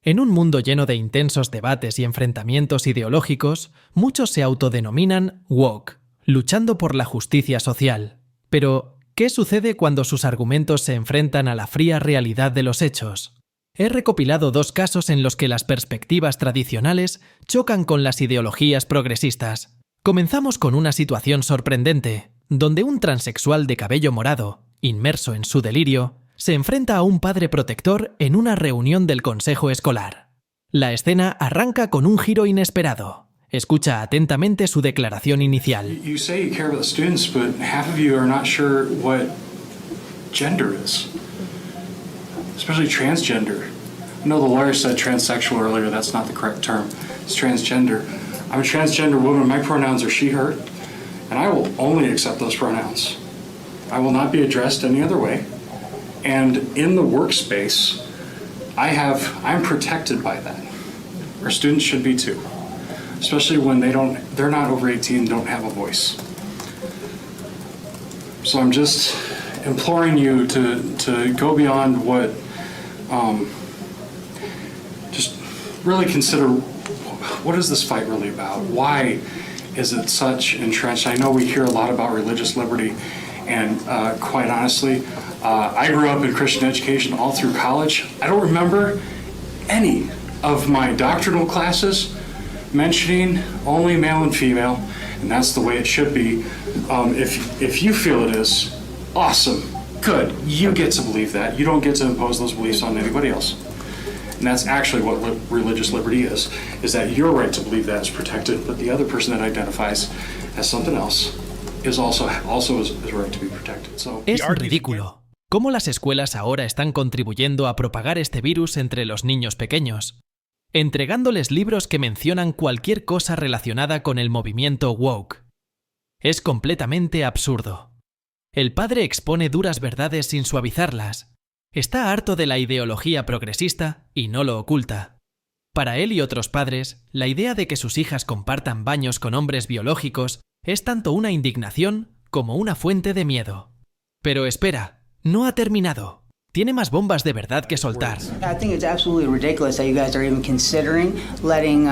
En un mundo lleno de intensos debates y enfrentamientos ideológicos, muchos se autodenominan woke, luchando por la justicia social. Pero, ¿qué sucede cuando sus argumentos se enfrentan a la fría realidad de los hechos? He recopilado dos casos en los que las perspectivas tradicionales chocan con las ideologías progresistas. Comenzamos con una situación sorprendente, donde un transexual de cabello morado, inmerso en su delirio, se enfrenta a un padre protector en una reunión del consejo escolar. La escena arranca con un giro inesperado. Escucha atentamente su declaración inicial. You say you care about the students, but half of you are not sure what gender is, especially transgender. I know the lawyer said transsexual earlier. That's not the correct term. It's transgender. I'm a transgender woman. My pronouns are she, her, and I will only accept those pronouns. I will not be addressed any other way. And in the workspace, I'm protected by that. Our students should be too, especially when they're not over 18 and don't have a voice. So I'm just imploring you to go beyond what, just really consider, what is this fight really about? Why is it such entrenched? I know we hear a lot about religious liberty, and quite honestly, I grew up in Christian education all through college. I don't remember any of my doctrinal classes mentioning only male and female, and that's the way it should be. If you feel it is, awesome, good. You get to believe that. You don't get to impose those beliefs on anybody else. And that's actually what religious liberty is that your right to believe that is protected, but the other person that identifies as something else is also is right to be protected. So, es ridículo. ¿Cómo las escuelas ahora están contribuyendo a propagar este virus entre los niños pequeños? Entregándoles libros que mencionan cualquier cosa relacionada con el movimiento woke. Es completamente absurdo. El padre expone duras verdades sin suavizarlas. Está harto de la ideología progresista y no lo oculta. Para él y otros padres, la idea de que sus hijas compartan baños con hombres biológicos es tanto una indignación como una fuente de miedo. Pero espera. No ha terminado. Tiene más bombas de verdad que soltar. I think it's absolutely ridiculous that you guys are even considering letting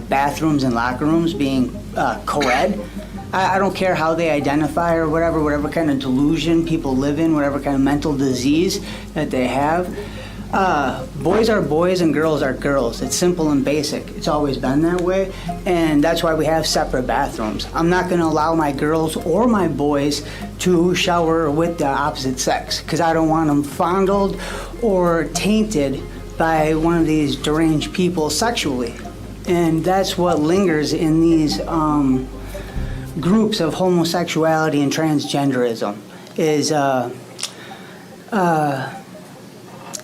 bathrooms and locker rooms being co-ed. I don't care how they identify or whatever kind of delusion people live in, whatever kind of mental disease that they have. Boys are boys and girls are girls. It's simple and basic. It's always been that way, and that's why we have separate bathrooms. I'm not going to allow my girls or my boys to shower with the opposite sex because I don't want them fondled or tainted by one of these deranged people sexually. And that's what lingers in these groups of homosexuality and transgenderism is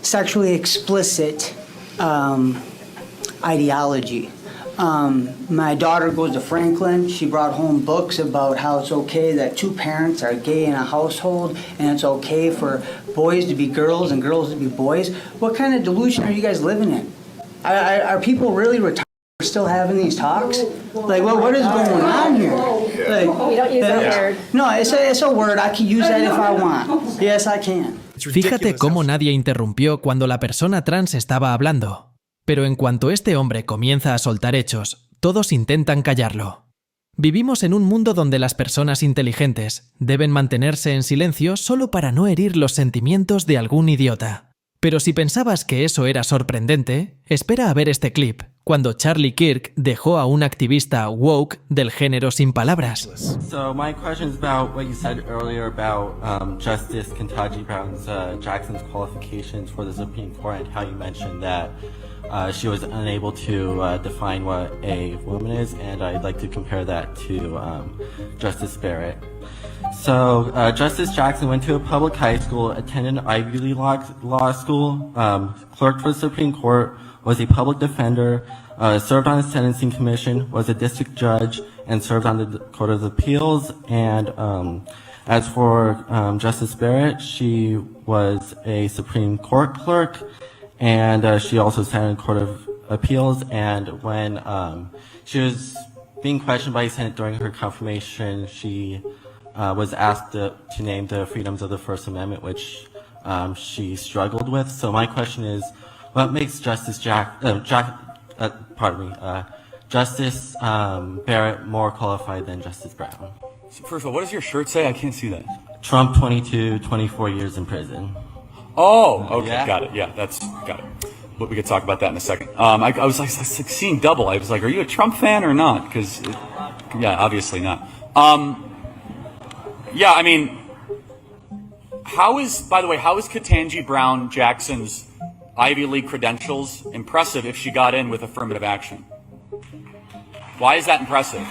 sexually explicit ideology. My daughter goes to Franklin. She brought home books about how it's okay that two parents are gay in a household and it's okay for boys to be girls and girls to be boys. What kind of delusion are you guys living in? Are people really retired? We're still having these talks? Like, what is going on here? Like, we don't use that word. No, it's a word. I can use that if I want. Yes, I can. Fíjate cómo nadie interrumpió cuando la persona trans estaba hablando. Pero en cuanto este hombre comienza a soltar hechos, todos intentan callarlo. Vivimos en un mundo donde las personas inteligentes deben mantenerse en silencio solo para no herir los sentimientos de algún idiota. Pero si pensabas que eso era sorprendente, espera a ver este clip, cuando Charlie Kirk dejó a un activista woke del género sin palabras. So my question is about what you said earlier about Justice Ketanji Brown Jackson's qualifications for the Supreme Court and how you mentioned that she was unable to define what a woman is, and I'd like to compare that to Justice Barrett. So, Justice Jackson went to a public high school, attended an Ivy League law school, clerked for the Supreme Court, was a public defender, served on the sentencing commission, was a district judge, and served on the Court of Appeals. And as for Justice Barrett, she was a Supreme Court clerk, and she also sat in the Court of Appeals. And when she was being questioned by the Senate during her confirmation, she was asked to name the freedoms of the First Amendment, which she struggled with. So my question is, What makes Justice Barrett more qualified than Justice Brown? First of all, what does your shirt say? I can't see that. Trump 24 years in prison. Oh, okay, Yeah. got it. Yeah, got it. But we could talk about that in a second. I was like seeing double. I was like, are you a Trump fan or not? Because, yeah, obviously not. Yeah, I mean, by the way, how is Ketanji Brown Jackson's Ivy League credentials impressive if she got in with affirmative action? Why is that impressive?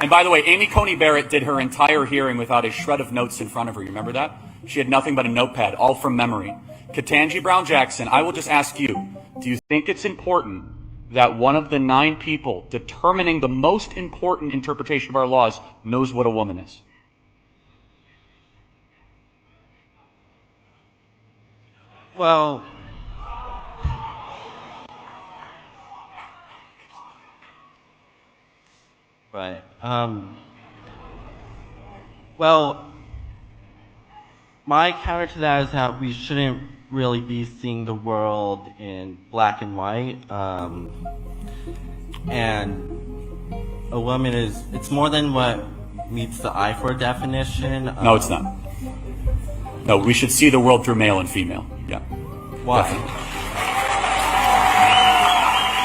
And by the way, Amy Coney Barrett did her entire hearing without a shred of notes in front of her. You remember that? She had nothing but a notepad, all from memory. Ketanji Brown Jackson, I will just ask you, do you think it's important that one of the 9 people determining the most important interpretation of our laws knows what a woman is? Well, right. Well, my counter to that is that we shouldn't really be seeing the world in black and white. And a woman it's more than what meets the eye for a definition. No, it's not. No, we should see the world through male and female. Yeah. Why?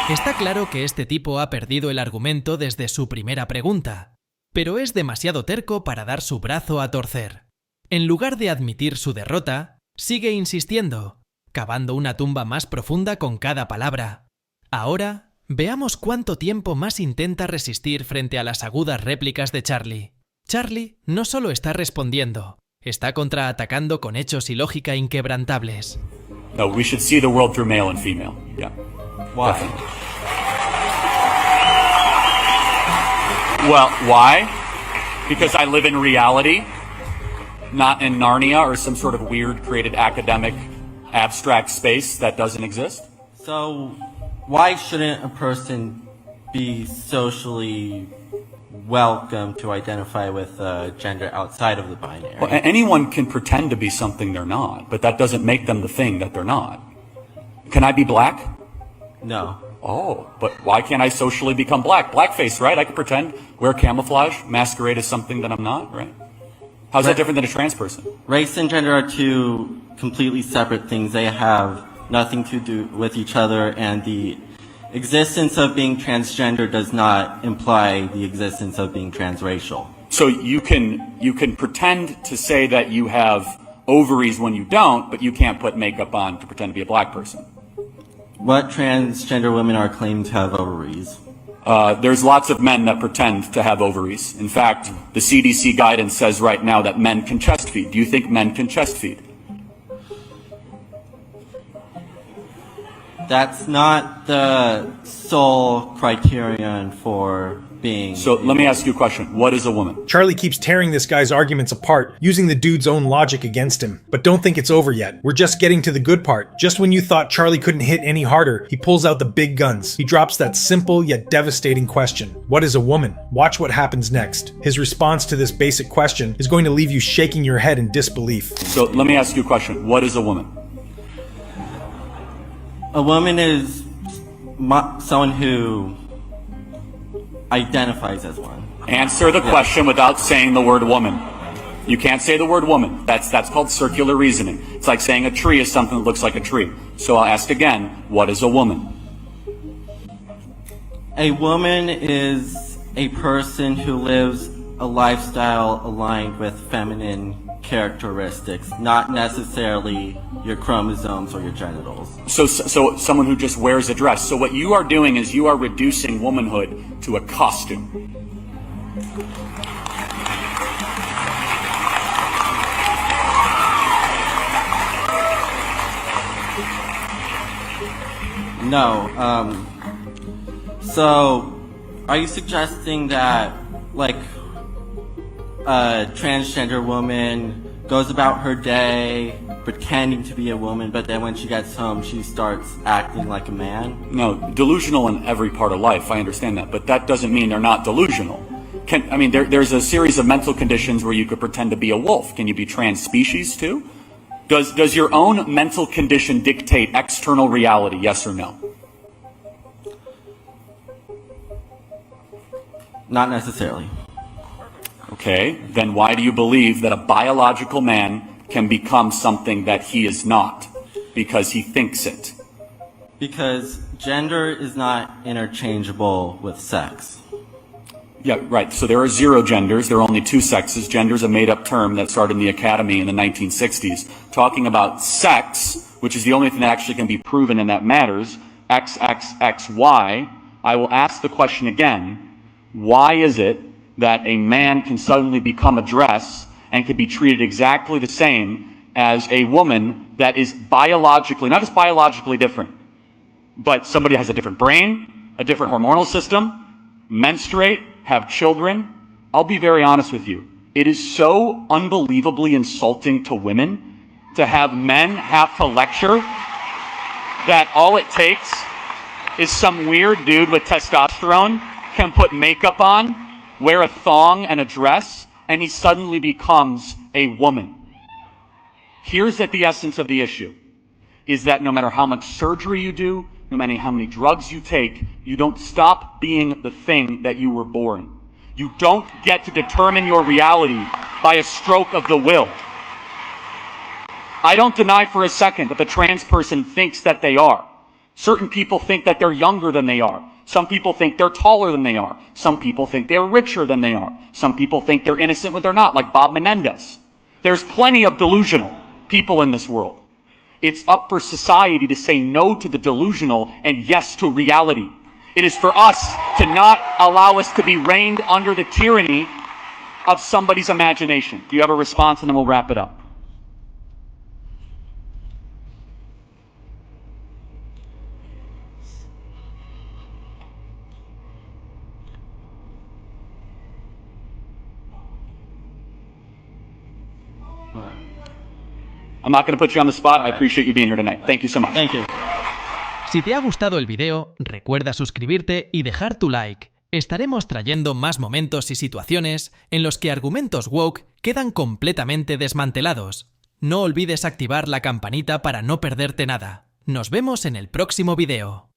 Está claro que este tipo ha perdido el argumento desde su primera pregunta, pero es demasiado terco para dar su brazo a torcer. En lugar de admitir su derrota, sigue insistiendo, cavando una tumba más profunda con cada palabra. Ahora, veamos cuánto tiempo más intenta resistir frente a las agudas réplicas de Charlie. Charlie no solo está respondiendo, está contraatacando con hechos y lógica inquebrantables. No, we should see the world through male and female. Yeah. Why? Definitely. Well, why? Because I live in reality, not in Narnia or some sort of weird created academic abstract space that doesn't exist. So, why shouldn't a person be socially welcome to identify with gender outside of the binary? Well, anyone can pretend to be something they're not, but that doesn't make them the thing that they're not. Can I be black? No. Oh, but why can't I socially become black? Blackface, right? I can pretend, wear camouflage, masquerade as something that I'm not, right? How's that different than a trans person? Race and gender are two completely separate things. They have nothing to do with each other, and the existence of being transgender does not imply the existence of being transracial. So you can pretend to say that you have ovaries when you don't, but you can't put makeup on to pretend to be a black person. What transgender women are claiming to have ovaries? There's lots of men that pretend to have ovaries. In fact, the CDC guidance says right now that men can chest feed. Do you think men can chest feed? That's not the sole criterion for being... So let me ask you a question. What is a woman? Charlie keeps tearing this guy's arguments apart, using the dude's own logic against him. But don't think it's over yet. We're just getting to the good part. Just when you thought Charlie couldn't hit any harder, he pulls out the big guns. He drops that simple yet devastating question. What is a woman? Watch what happens next. His response to this basic question is going to leave you shaking your head in disbelief. So let me ask you a question. What is a woman? A woman is someone who identifies as one. Answer the question without saying the word woman. You can't say the word woman. That's called circular reasoning. It's like saying a tree is something that looks like a tree. So I'll ask again, what is a woman? A woman is a person who lives a lifestyle aligned with feminine characteristics, not necessarily your chromosomes or your genitals. So someone who just wears a dress. So what you are doing is you are reducing womanhood to a costume. No. So, are you suggesting that, like, a transgender woman goes about her day pretending to be a woman, but then when she gets home, she starts acting like a man? No, delusional in every part of life, I understand that, but that doesn't mean they're not delusional. There's a series of mental conditions where you could pretend to be a wolf. Can you be trans species too? Does your own mental condition dictate external reality, yes or no? Not necessarily. Okay, then why do you believe that a biological man can become something that he is not? Because he thinks it. Because gender is not interchangeable with sex. Yeah, right. So there are 0 genders. There are only 2 sexes. Gender is a made-up term that started in the academy in the 1960s. Talking about sex, which is the only thing that actually can be proven and that matters, X, X, X, Y, I will ask the question again, why is it that a man can suddenly become a dress and can be treated exactly the same as a woman that is biologically, not just biologically different, but somebody has a different brain, a different hormonal system, menstruate, have children? I'll be very honest with you. It is so unbelievably insulting to women to have men have to lecture that all it takes is some weird dude with testosterone can put makeup on, wear a thong and a dress, and he suddenly becomes a woman. Here's at the essence of the issue, is that no matter how much surgery you do, no matter how many drugs you take, you don't stop being the thing that you were born. You don't get to determine your reality by a stroke of the will. I don't deny for a second that the trans person thinks that they are. Certain people think that they're younger than they are. Some people think they're taller than they are. Some people think they're richer than they are. Some people think they're innocent when they're not, like Bob Menendez. There's plenty of delusional people in this world. It's up for society to say no to the delusional and yes to reality. It is for us to not allow us to be reined under the tyranny of somebody's imagination. Do you have a response? And then we'll wrap it up. I'm not going to put you on the spot. I appreciate you being here tonight. Thank you so much. Thank you. Si te ha gustado el video, recuerda suscribirte y dejar tu like. Estaremos trayendo más momentos y situaciones en los que argumentos woke quedan completamente desmantelados. No olvides activar la campanita para no perderte nada. Nos vemos en el próximo video.